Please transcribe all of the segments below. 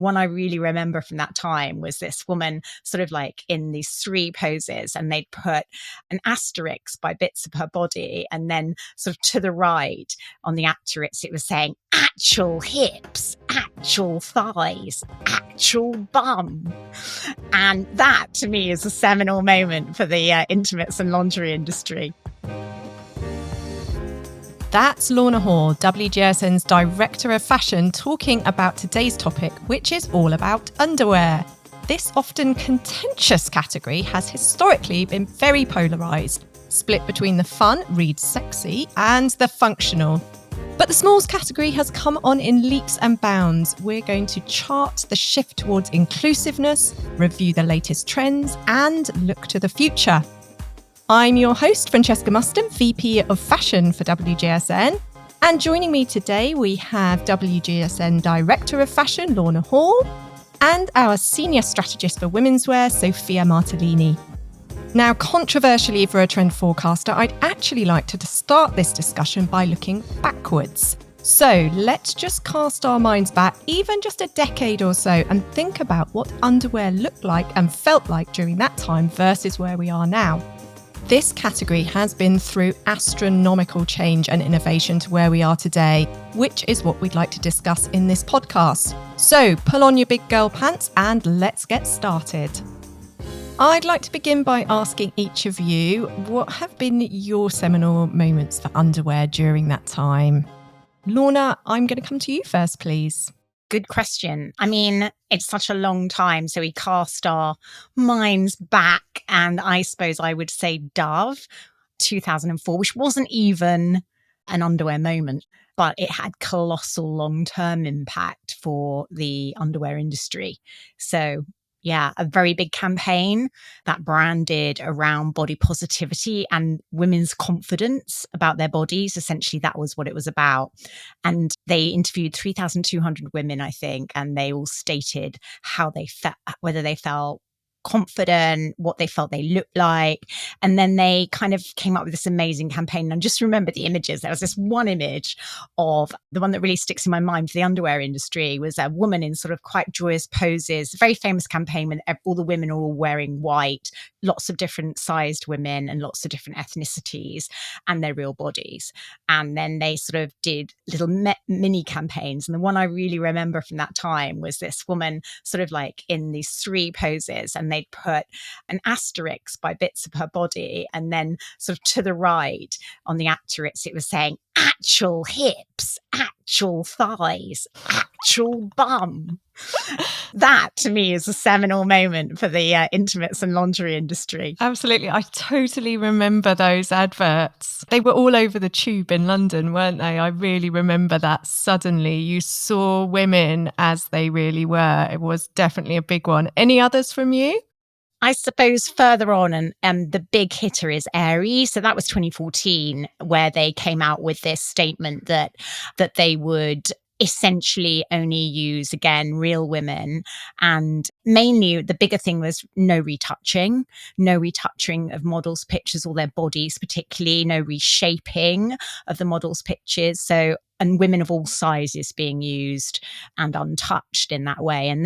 One I really remember from that time was this woman sort of like in these three poses, and they'd put an asterisk by bits of her body, and then sort of to the right on the asterisk it was saying actual hips, actual thighs, actual bum. And that to me is a seminal moment for the intimates and lingerie industry. That's Lorna Hall, WGSN's Director of Fashion, talking about today's topic, which is all about underwear. This often contentious category has historically been very polarised, split between the fun, read sexy, and the functional. But the smalls category has come on in leaps and bounds. We're going to chart the shift towards inclusiveness, review the latest trends, and look to the future. I'm your host, Francesca Muston, VP of Fashion for WGSN. And joining me today, we have WGSN Director of Fashion, Lorna Hall, and our Senior Strategist for Womenswear, Sofia Martellini. Now, controversially for a trend forecaster, I'd actually like to start this discussion by looking backwards. So let's just cast our minds back even just a decade or so and think about what underwear looked like and felt like during that time versus where we are now. This category has been through astronomical change and innovation to where we are today, which is what we'd like to discuss in this podcast. So pull on your big girl pants and let's get started. I'd like to begin by asking each of you, what have been your seminal moments for underwear during that time? Lorna, I'm going to come to you first, please. Good question. I mean, it's such a long time, so we cast our minds back, and I suppose I would say Dove, 2004, which wasn't even an underwear moment, but it had colossal long-term impact for the underwear industry. So yeah, a very big campaign that branded around body positivity and women's confidence about their bodies. Essentially, that was what it was about. And they interviewed 3,200 women, I think, and they all stated how they felt, whether they felt confident, what they felt they looked like. And then they kind of came up with this amazing campaign. And just remember the images. There was this one image of the one that really sticks in my mind for the underwear industry was a woman in sort of quite joyous poses. A very famous campaign when all the women are all wearing white, lots of different sized women and lots of different ethnicities and their real bodies. And then they sort of did little mini campaigns. And the one I really remember from that time was this woman sort of like in these three poses, and they'd put an asterisk by bits of her body, and then sort of to the right on the asterisk it was saying actual hips, actual thighs, actual bum. That to me is a seminal moment for the intimates and lingerie industry. Absolutely. I totally remember those adverts. They were all over the tube in London, weren't they? I really remember that. Suddenly you saw women as they really were. It was definitely a big one. Any others from you? I suppose further on, and the big hitter is Aerie. So that was 2014, where they came out with this statement that they would essentially only use, again, real women. And mainly the bigger thing was no retouching of models' pictures or their bodies, particularly no reshaping of the models' pictures. So, and women of all sizes being used and untouched in that way. And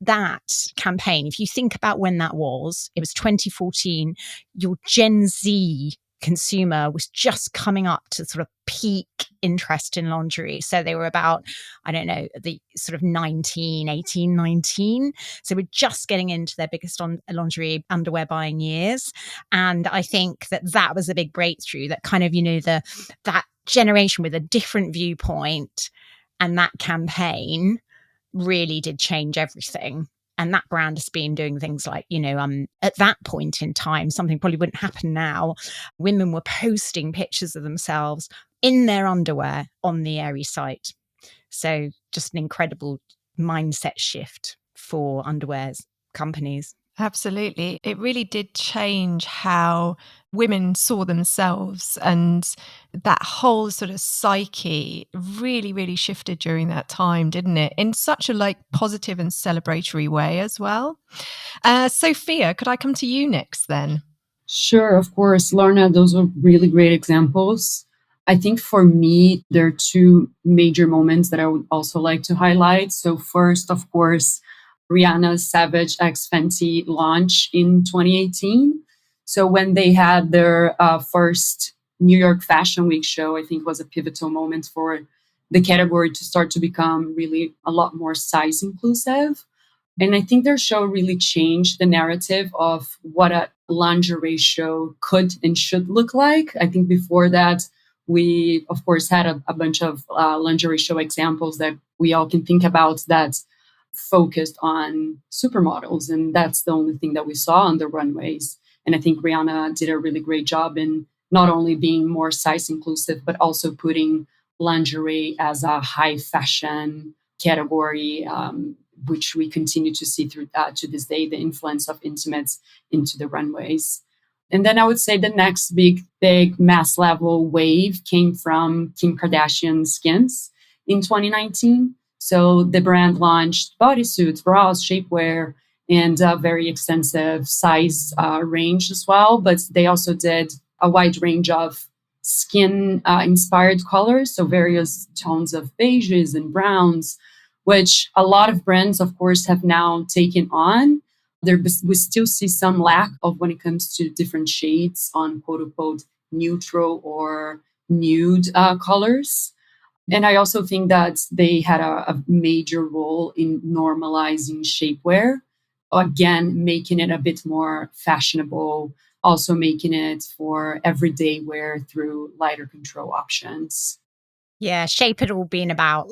that campaign, if you think about when that was, it was 2014, your Gen Z consumer was just coming up to sort of peak interest in lingerie. So they were about, I don't know, the sort of 18, 19. So we're just getting into their biggest lingerie underwear buying years. And I think that was a big breakthrough, that kind of, that generation with a different viewpoint, and that campaign really did change everything. And that brand has been doing things like, at that point in time, something probably wouldn't happen now. Women were posting pictures of themselves in their underwear on the Aerie site. So just an incredible mindset shift for underwear companies. Absolutely. It really did change how women saw themselves, and that whole sort of psyche really, really shifted during that time, didn't it? In such a positive and celebratory way as well. Sofia, could I come to you next then? Sure, of course. Lorna, those were really great examples. I think for me, there are two major moments that I would also like to highlight. So, first, of course, Rihanna's Savage X Fenty launch in 2018. So, when they had their first New York Fashion Week show, I think was a pivotal moment for the category to start to become really a lot more size inclusive. And I think their show really changed the narrative of what a lingerie show could and should look like. I think before that, we, of course, had a bunch of lingerie show examples that we all can think about that focused on supermodels. And that's the only thing that we saw on the runways. And I think Rihanna did a really great job in not only being more size inclusive, but also putting lingerie as a high fashion category, which we continue to see through to this day, the influence of intimates into the runways. And then I would say the next big mass level wave came from Kim Kardashian's Skims in 2019. So the brand launched bodysuits, bras, shapewear, and a very extensive size range as well. But they also did a wide range of skin inspired colors, so various tones of beiges and browns, which a lot of brands, of course, have now taken on. We still see some lack of when it comes to different shades on quote unquote neutral or nude colors. And I also think that they had a major role in normalizing shapewear, again, making it a bit more fashionable, also making it for everyday wear through lighter control options. Yeah, shape had all been about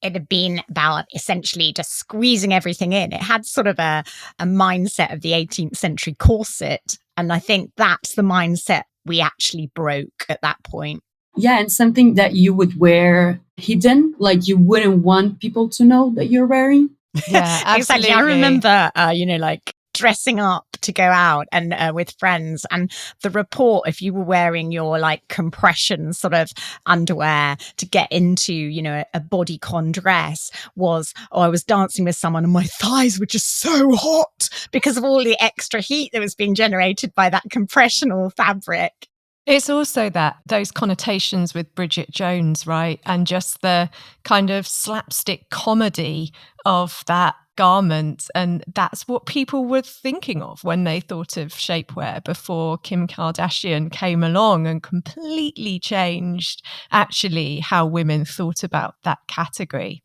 it had been about essentially just squeezing everything in. It had sort of a mindset of the 18th century corset. And I think that's the mindset we actually broke at that point. Yeah, and something that you would wear hidden, like you wouldn't want people to know that you're wearing. Yeah, absolutely. Exactly. I remember, dressing up to go out and with friends, and the report, if you were wearing your compression sort of underwear to get into, a bodycon dress, was, oh, I was dancing with someone and my thighs were just so hot because of all the extra heat that was being generated by that compressional fabric. It's also those connotations with Bridget Jones, right? And just the kind of slapstick comedy of that garment. And that's what people were thinking of when they thought of shapewear before Kim Kardashian came along and completely changed actually how women thought about that category.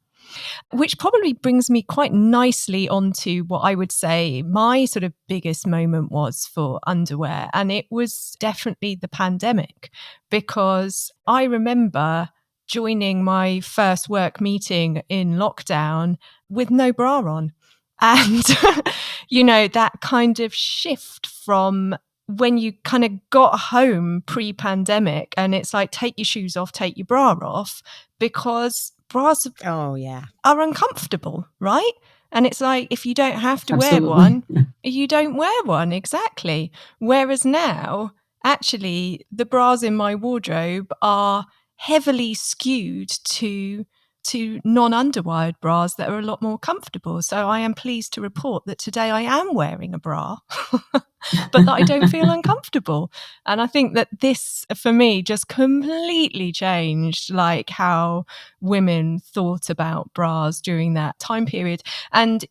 Which probably brings me quite nicely onto what I would say my sort of biggest moment was for underwear. And it was definitely the pandemic, because I remember joining my first work meeting in lockdown with no bra on. And, that kind of shift from when you kind of got home pre-pandemic and it's like, take your shoes off, take your bra off, because bras Oh, yeah. are uncomfortable, right? And it's like, if you don't have to Absolutely. wear one, you don't wear one. Exactly. Whereas now, actually, the bras in my wardrobe are heavily skewed to non-underwired bras that are a lot more comfortable. So I am pleased to report that today I am wearing a bra, but that I don't feel uncomfortable. And I think that this, for me, just completely changed how women thought about bras during that time period. And,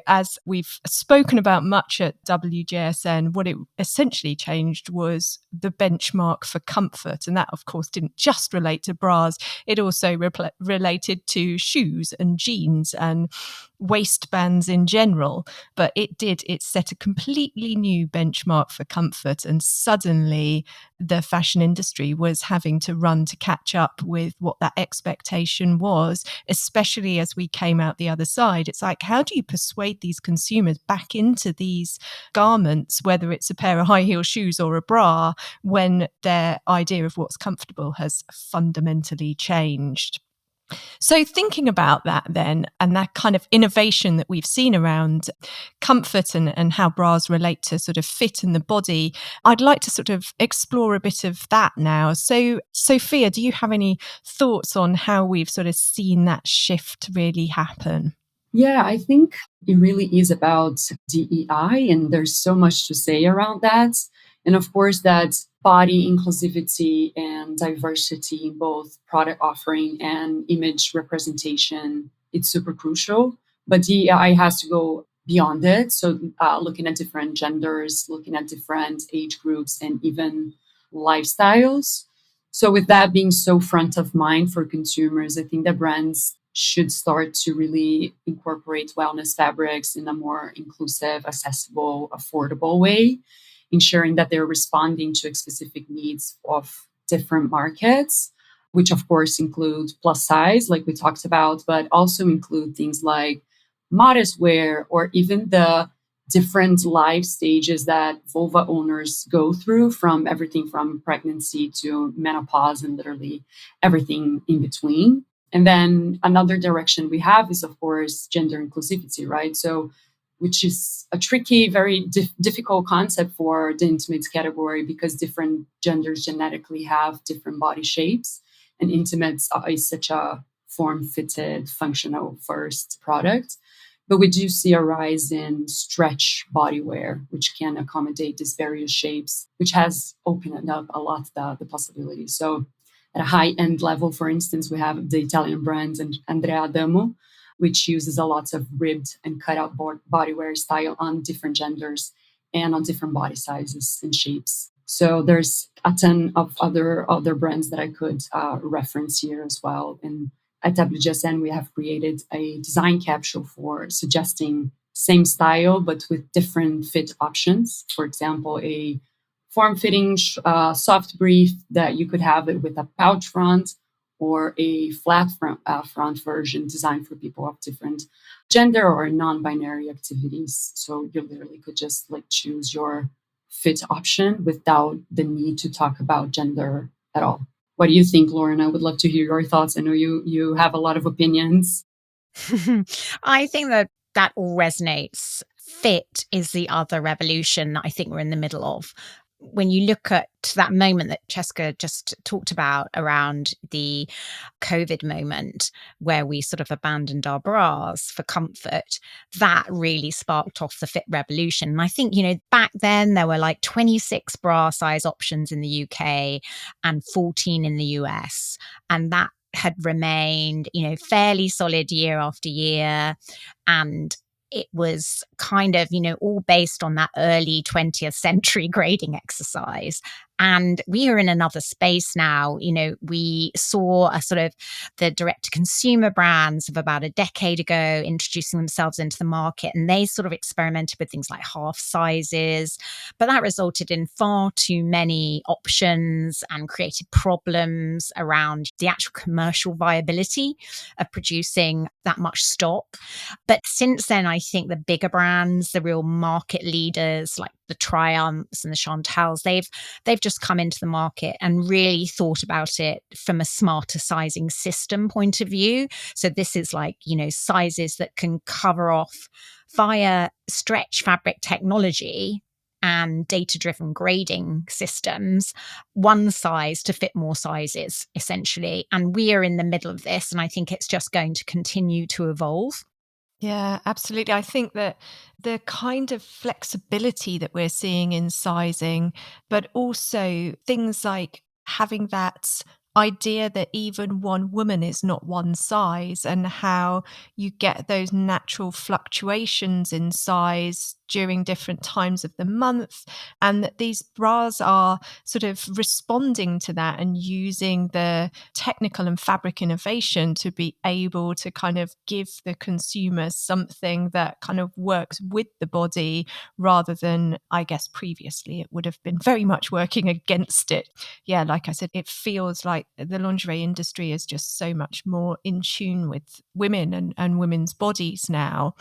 as we've spoken about much at WGSN, what it essentially changed was the benchmark for comfort. And that, of course, didn't just relate to bras. It also related to shoes and jeans and waistbands in general. But it set a completely new benchmark for comfort. And suddenly the fashion industry was having to run to catch up with what that expectation was, especially as we came out the other side. It's like, how do you persuade these consumers back into these garments, whether it's a pair of high heel shoes or a bra, when their idea of what's comfortable has fundamentally changed? So thinking about that then, and that kind of innovation that we've seen around comfort and how bras relate to sort of fit in the body, I'd like to sort of explore a bit of that now. So Sophia, do you have any thoughts on how we've sort of seen that shift really happen? Yeah, I think it really is about DEI, and there's so much to say around that. And of course, that body inclusivity and diversity in both product offering and image representation, it's super crucial. But DEI has to go beyond it. So looking at different genders, looking at different age groups, and even lifestyles. So with that being so front of mind for consumers, I think that brands should start to really incorporate wellness fabrics in a more inclusive, accessible, affordable way, ensuring that they're responding to specific needs of different markets, which of course include plus size, like we talked about, but also include things like modest wear or even the different life stages that vulva owners go through, from everything from pregnancy to menopause and literally everything in between. And then another direction we have is, of course, gender inclusivity, right? So, which is a tricky, very difficult concept for the intimates category because different genders genetically have different body shapes. And intimates is such a form-fitted, functional first product. But we do see a rise in stretch bodywear, which can accommodate these various shapes, which has opened up a lot the possibilities. So at a high-end level, for instance, we have the Italian brand Andrea Adamo, which uses a lot of ribbed and cut-out bodywear style on different genders and on different body sizes and shapes. So there's a ton of other brands that I could reference here as well. And at WGSN, we have created a design capsule for suggesting same style, but with different fit options. For example, a form-fitting soft brief that you could have it with a pouch front, or a flat front version designed for people of different gender or non-binary activities. So you literally could just like choose your fit option without the need to talk about gender at all. What do you think, Lauren? I would love to hear your thoughts. I know you have a lot of opinions. I think that all resonates. Fit is the other revolution that I think we're in the middle of. When you look at that moment that Cheska just talked about around the COVID moment, where we sort of abandoned our bras for comfort, that really sparked off the fit revolution. And I think, back then there were like 26 bra size options in the UK and 14 in the US. And that had remained, fairly solid year after year. And it was kind of, all based on that early 20th century grading exercise. And we are in another space now. We saw a sort of the direct to consumer brands of about a decade ago introducing themselves into the market, and they sort of experimented with things like half sizes, but that resulted in far too many options and created problems around the actual commercial viability of producing that much stock. But since then, I think the bigger brands, the real market leaders like the Triumphs and the Chantels, they've just come into the market and really thought about it from a smarter sizing system point of view. So this is like, sizes that can cover off via stretch fabric technology and data-driven grading systems, one size to fit more sizes, essentially. And we are in the middle of this, and I think it's just going to continue to evolve. Yeah, absolutely. I think that the kind of flexibility that we're seeing in sizing, but also things like having that idea that even one woman is not one size, and how you get those natural fluctuations in size during different times of the month, and that these bras are sort of responding to that and using the technical and fabric innovation to be able to kind of give the consumer something that kind of works with the body, rather than, I guess, previously it would have been very much working against it. Yeah, like I said, it feels like the lingerie industry is just so much more in tune with women and women's bodies now.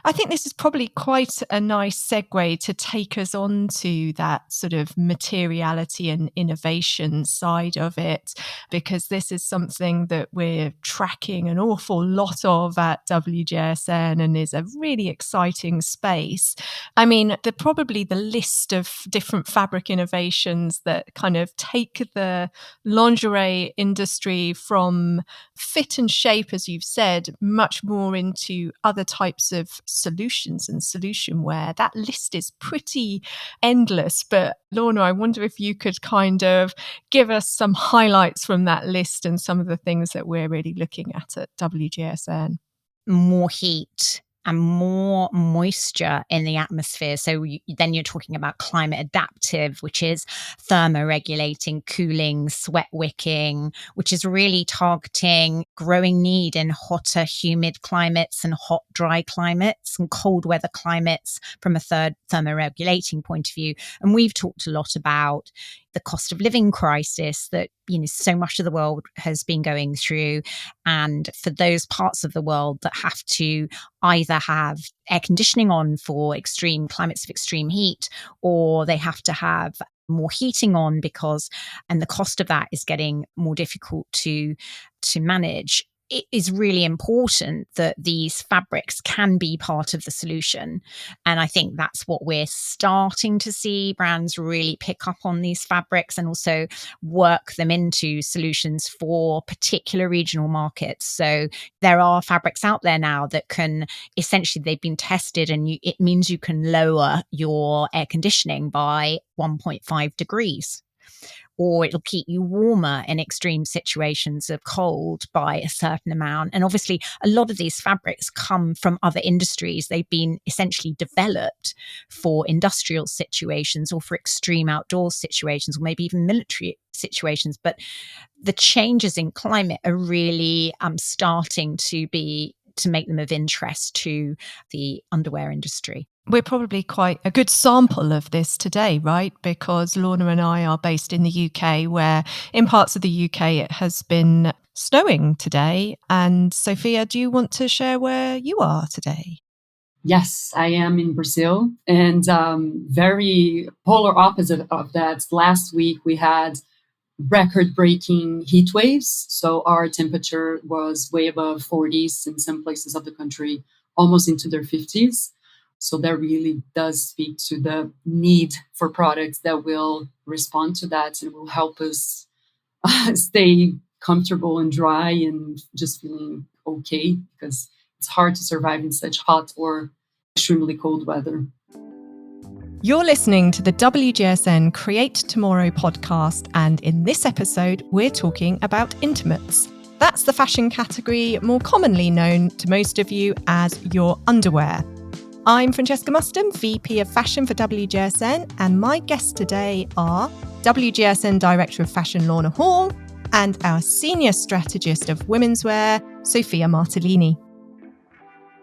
I think this is probably quite a nice segue to take us on to that sort of materiality and innovation side of it, because this is something that we're tracking an awful lot of at WGSN and is a really exciting space. I mean, probably the list of different fabric innovations that kind of take the lingerie industry from fit and shape, as you've said, much more into other types of solutions and solution wear, underwear. That list is pretty endless, but Lorna, I wonder if you could kind of give us some highlights from that list and some of the things that we're really looking at WGSN. More heat and more moisture in the atmosphere. So then you're talking about climate adaptive, which is thermoregulating, cooling, sweat wicking, which is really targeting growing need in hotter, humid climates and hot, dry climates and cold weather climates from a third thermoregulating point of view. And we've talked a lot about the cost of living crisis that, so much of the world has been going through. And for those parts of the world that have to either have air conditioning on for extreme climates of extreme heat, or they have to have more heating on and the cost of that is getting more difficult to manage. It is really important that these fabrics can be part of the solution. And I think that's what we're starting to see brands really pick up on these fabrics and also work them into solutions for particular regional markets. So there are fabrics out there now that can essentially, they've been tested and it means you can lower your air conditioning by 1.5 degrees. Or it'll keep you warmer in extreme situations of cold by a certain amount. And obviously, a lot of these fabrics come from other industries. They've been essentially developed for industrial situations or for extreme outdoor situations, or maybe even military situations. But the changes in climate are really starting to make them of interest to the underwear industry. We're probably quite a good sample of this today, right? Because Lorna and I are based in the UK, where in parts of the UK it has been snowing today. And Sofia, do you want to share where you are today? Yes, I am in Brazil, and very polar opposite of that. Last week we had record-breaking heat waves. So our temperature was way above 40s in some places of the country, almost into their 50s. So that really does speak to the need for products that will respond to that and will help us stay comfortable and dry and just feeling okay, because it's hard to survive in such hot or extremely cold weather. You're listening to the WGSN Create Tomorrow podcast, and in this episode, we're talking about intimates. That's the fashion category more commonly known to most of you as your underwear. I'm Francesca Muston, VP of Fashion for WGSN, and my guests today are WGSN Director of Fashion Lorna Hall and our Senior Strategist of Women's Wear, Sofia Martellini.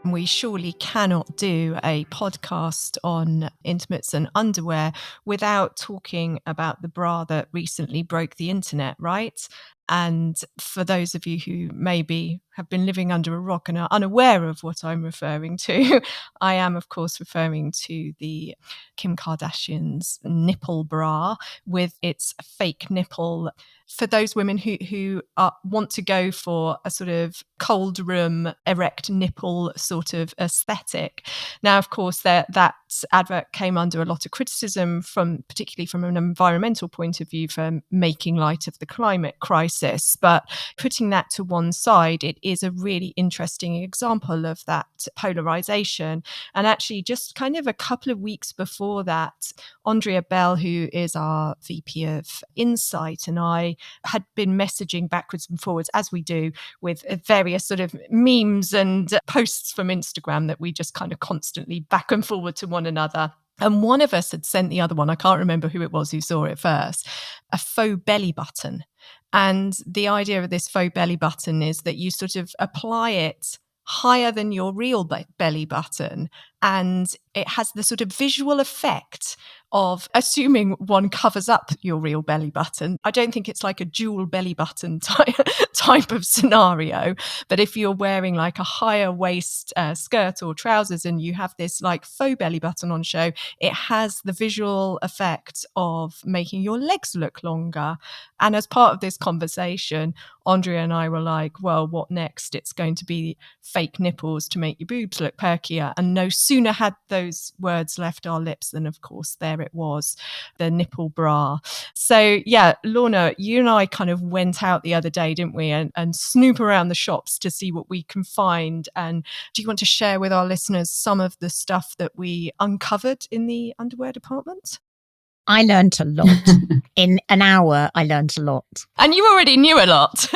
We surely cannot do a podcast on intimates and underwear without talking about the bra that recently broke the internet, right? And for those of you who maybe have been living under a rock and are unaware of what I'm referring to, I am, of course, referring to the Kim Kardashian's nipple bra with its fake nipple. For those women who want to go for a sort of cold room, erect nipple sort of aesthetic. Now, of course, that advert came under a lot of criticism, particularly from an environmental point of view, for making light of the climate crisis. But putting that to one side, it is a really interesting example of that polarization. And actually, just kind of a couple of weeks before that, Andrea Bell, who is our VP of Insight, and I had been messaging backwards and forwards, as we do, with various sort of memes and posts from Instagram that we just kind of constantly back and forward to one another. And one of us had sent the other one, I can't remember who it was who saw it first, a faux belly button. And the idea of this faux belly button is that you sort of apply it higher than your real belly button, and it has the sort of visual effect of assuming one covers up your real belly button. I don't think it's like a dual belly button type of scenario, but if you're wearing like a higher waist skirt or trousers and you have this like faux belly button on show, it has the visual effect of making your legs look longer. And as part of this conversation, Andrea and I were like, well, what next? It's going to be fake nipples to make your boobs look perkier. And no sooner had those words left our lips than, of course, there there it was, the nipple bra. So yeah, Lorna, you and I kind of went out the other day, didn't we, and snoop around the shops to see what we can find. And do you want to share with our listeners some of the stuff that we uncovered in the underwear department? I learned a lot. In an hour, I learned a lot. And you already knew a lot.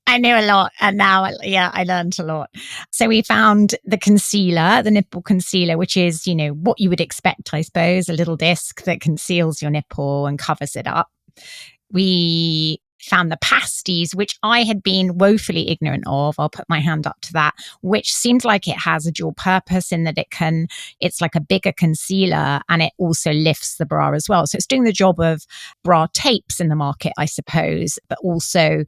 I knew a lot. And now, I learned a lot. So we found the concealer, the nipple concealer, which is, what you would expect, I suppose, a little disc that conceals your nipple and covers it up. We found the pasties, which I had been woefully ignorant of. I'll put my hand up to that, which seems like it has a dual purpose in that it's like a bigger concealer and it also lifts the bra as well. So it's doing the job of bra tapes in the market, I suppose, but also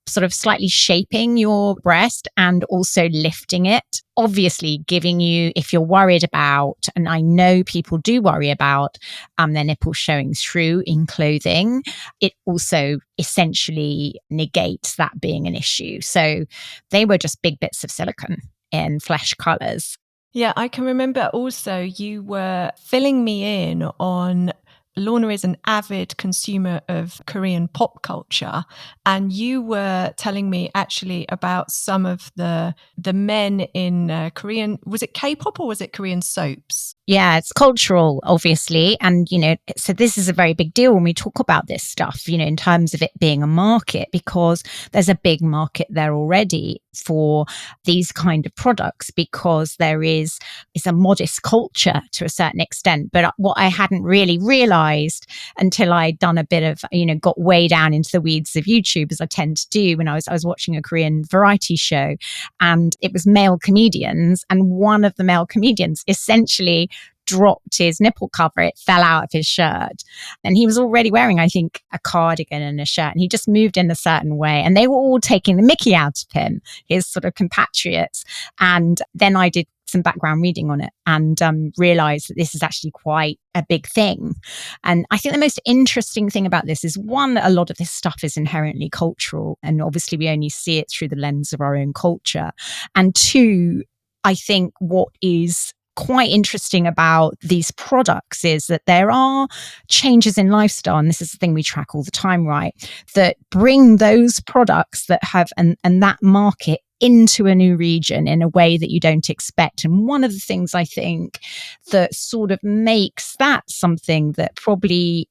sort of slightly shaping your breast and also lifting it. Obviously giving you, if you're worried about, and I know people do worry about their nipples showing through in clothing, it also essentially negates that being an issue. So they were just big bits of silicone in flesh colors. Yeah, I can remember also you were filling me in on Lorna is an avid consumer of Korean pop culture, and you were telling me actually about some of the men in Korean, was it K-pop or was it Korean soaps? Yeah, it's cultural, obviously. And, so this is a very big deal when we talk about this stuff, in terms of it being a market, because there's a big market there already for these kind of products, because it's a modest culture to a certain extent. But what I hadn't really realized until I'd done a bit of, got way down into the weeds of YouTube, as I tend to do when I was watching a Korean variety show, and it was male comedians. And one of the male comedians essentially dropped his nipple cover. It fell out of his shirt. And he was already wearing, I think, a cardigan and a shirt. And he just moved in a certain way. And they were all taking the mickey out of him, his sort of compatriots. And then I did some background reading on it and realized that this is actually quite a big thing. And I think the most interesting thing about this is, one, that a lot of this stuff is inherently cultural. And obviously we only see it through the lens of our own culture. And two, I think what is quite interesting about these products is that there are changes in lifestyle, and this is the thing we track all the time, right, that bring those products that have and that market into a new region in a way that you don't expect. And one of the things I think that sort of makes that something that probably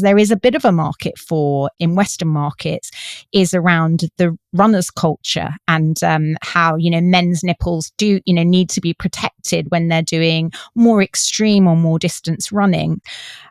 there is a bit of a market for in Western markets is around the runner's culture, and how, men's nipples do, need to be protected when they're doing more extreme or more distance running.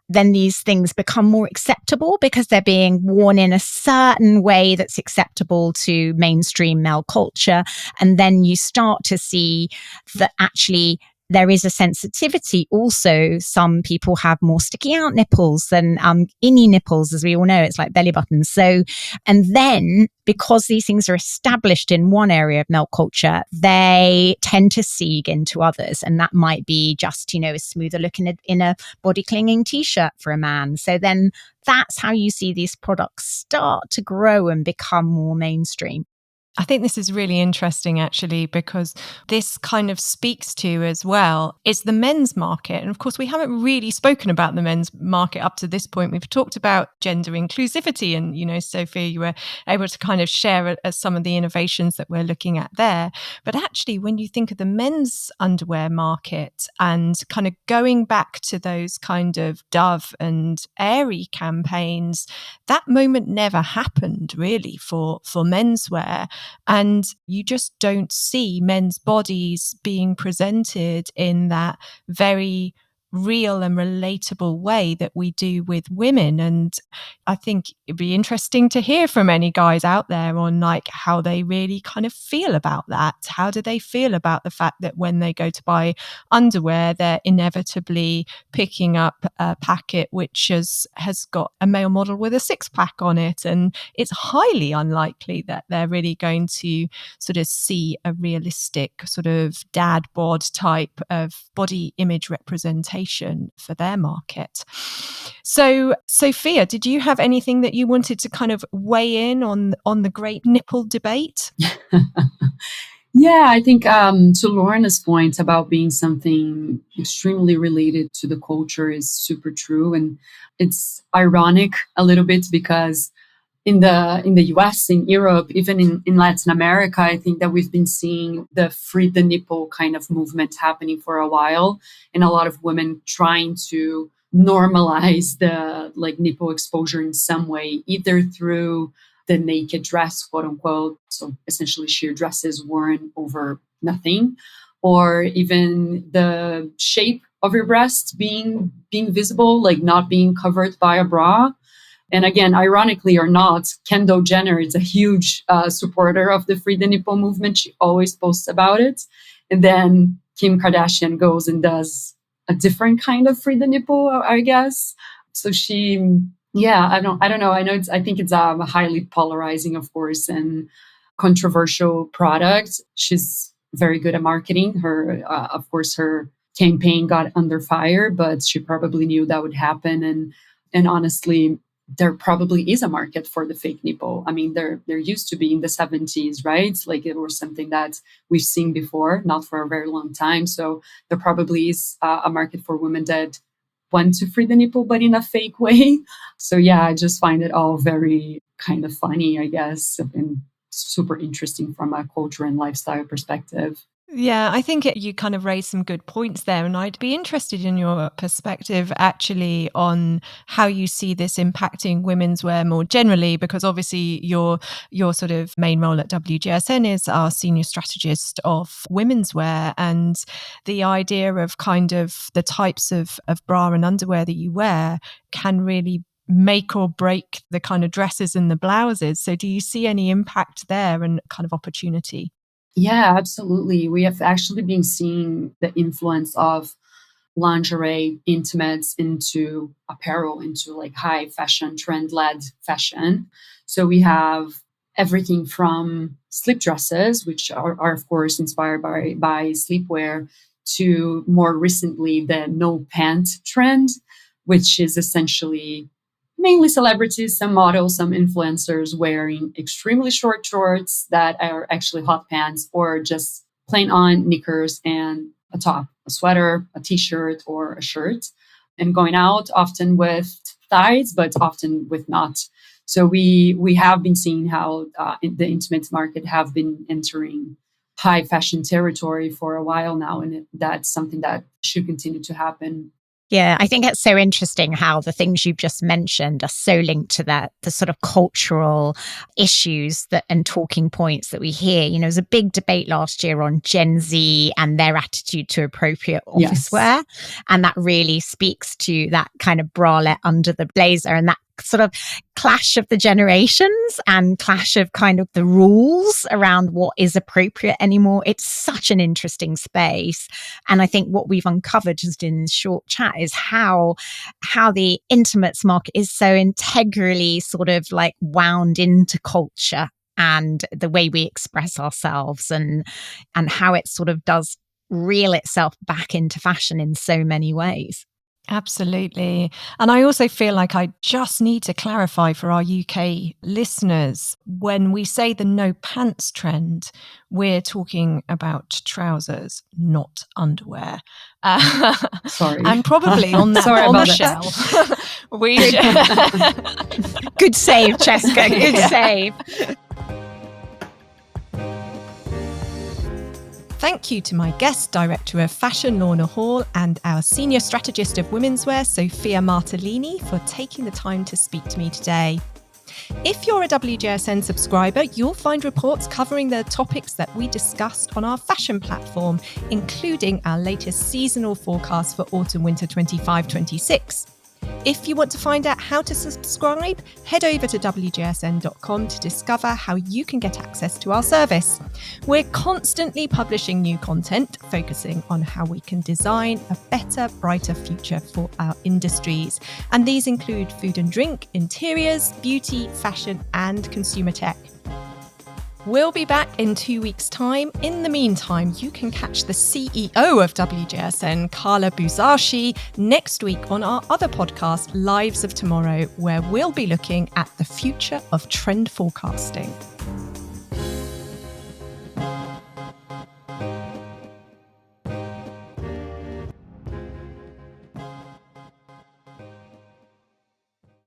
Then these things become more acceptable because they're being worn in a certain way that's acceptable to mainstream male culture. And then you start to see that actually there is a sensitivity. Also, some people have more sticky out nipples than innie nipples, as we all know. It's like belly buttons. So, and then because these things are established in one area of male culture, they tend to seep into others. And that might be just, a smoother look in a body clinging t-shirt for a man. So then that's how you see these products start to grow and become more mainstream. I think this is really interesting, actually, because this kind of speaks to as well is the men's market. And of course, we haven't really spoken about the men's market up to this point. We've talked about gender inclusivity, and, Sophia, you were able to kind of share some of the innovations that we're looking at there. But actually, when you think of the men's underwear market and kind of going back to those kind of Dove and Aerie campaigns, that moment never happened really for menswear. And you just don't see men's bodies being presented in that very real and relatable way that we do with women. And I think it'd be interesting to hear from any guys out there on like how they really kind of feel about that. How do they feel about the fact that when they go to buy underwear, they're inevitably picking up a packet which has got a male model with a six-pack on it, and it's highly unlikely that they're really going to sort of see a realistic sort of dad bod type of body image representation for their market. So, Sophia, did you have anything that you wanted to kind of weigh in on the great nipple debate? Yeah, I think to Lorna's point about being something extremely related to the culture is super true. And it's ironic a little bit because in the US, in Europe, even in Latin America, I think that we've been seeing the free the nipple kind of movement happening for a while, and a lot of women trying to normalize the like nipple exposure in some way, either through the naked dress, quote unquote, so essentially sheer dresses worn over nothing, or even the shape of your breast being visible, like not being covered by a bra. And again, ironically or not, Kendall Jenner is a huge supporter of the Free the Nipple movement. She always posts about it. And then Kim Kardashian goes and does a different kind of Free the Nipple, I guess. So yeah, I don't know. I think it's a highly polarizing, of course, and controversial product. She's very good at marketing. Of course, her campaign got under fire, but she probably knew that would happen. And honestly, there probably is a market for the fake nipple. I mean, there used to be in the 70s, right? Like it was something that we've seen before, not for a very long time. So there probably is a market for women that want to free the nipple, but in a fake way. So yeah, I just find it all very kind of funny, I guess, and super interesting from a culture and lifestyle perspective. Yeah, I think you kind of raised some good points there. And I'd be interested in your perspective actually on how you see this impacting women's wear more generally, because obviously your sort of main role at WGSN is our senior strategist of women's wear. And the idea of kind of the types of bra and underwear that you wear can really make or break the kind of dresses and the blouses. So do you see any impact there and kind of opportunity? Yeah, absolutely. We have actually been seeing the influence of lingerie, intimates into apparel, into like high fashion, trend led fashion. So we have everything from slip dresses, which are of course inspired by sleepwear, to more recently the no pant trend, which is essentially mainly celebrities, some models, some influencers wearing extremely short shorts that are actually hot pants, or just plain on knickers and a top, a sweater, a t-shirt, or a shirt, and going out often with thighs, but often with not. So we have been seeing how the intimates market have been entering high fashion territory for a while now, and that's something that should continue to happen. Yeah, I think it's so interesting how the things you've just mentioned are so linked to the sort of cultural issues that and talking points that we hear. You know, there's a big debate last year on Gen Z and their attitude to appropriate office wear. And that really speaks to that kind of bralette under the blazer and that sort of clash of the generations and clash of kind of the rules around what is appropriate anymore. It's such an interesting space. And I think what we've uncovered just in this short chat is how the intimates market is so integrally sort of like wound into culture and the way we express ourselves and how it sort of does reel itself back into fashion in so many ways. Absolutely. And I also feel like I just need to clarify for our UK listeners, when we say the no pants trend, we're talking about trousers, not underwear. Sorry. And probably on that bombshell. Good save, Cheska. Good save. Thank you to my guest, Director of Fashion, Lorna Hall, and our Senior Strategist of Women's Wear, Sofia Martellini, for taking the time to speak to me today. If you're a WGSN subscriber, you'll find reports covering the topics that we discussed on our fashion platform, including our latest seasonal forecast for autumn-winter 25-26. If you want to find out how to subscribe, head over to WGSN.com to discover how you can get access to our service. We're constantly publishing new content, focusing on how we can design a better, brighter future for our industries. And these include food and drink, interiors, beauty, fashion, and consumer tech. We'll be back in 2 weeks' time. In the meantime, you can catch the CEO of WGSN, Carla Buzaschi, next week on our other podcast, Lives of Tomorrow, where we'll be looking at the future of trend forecasting.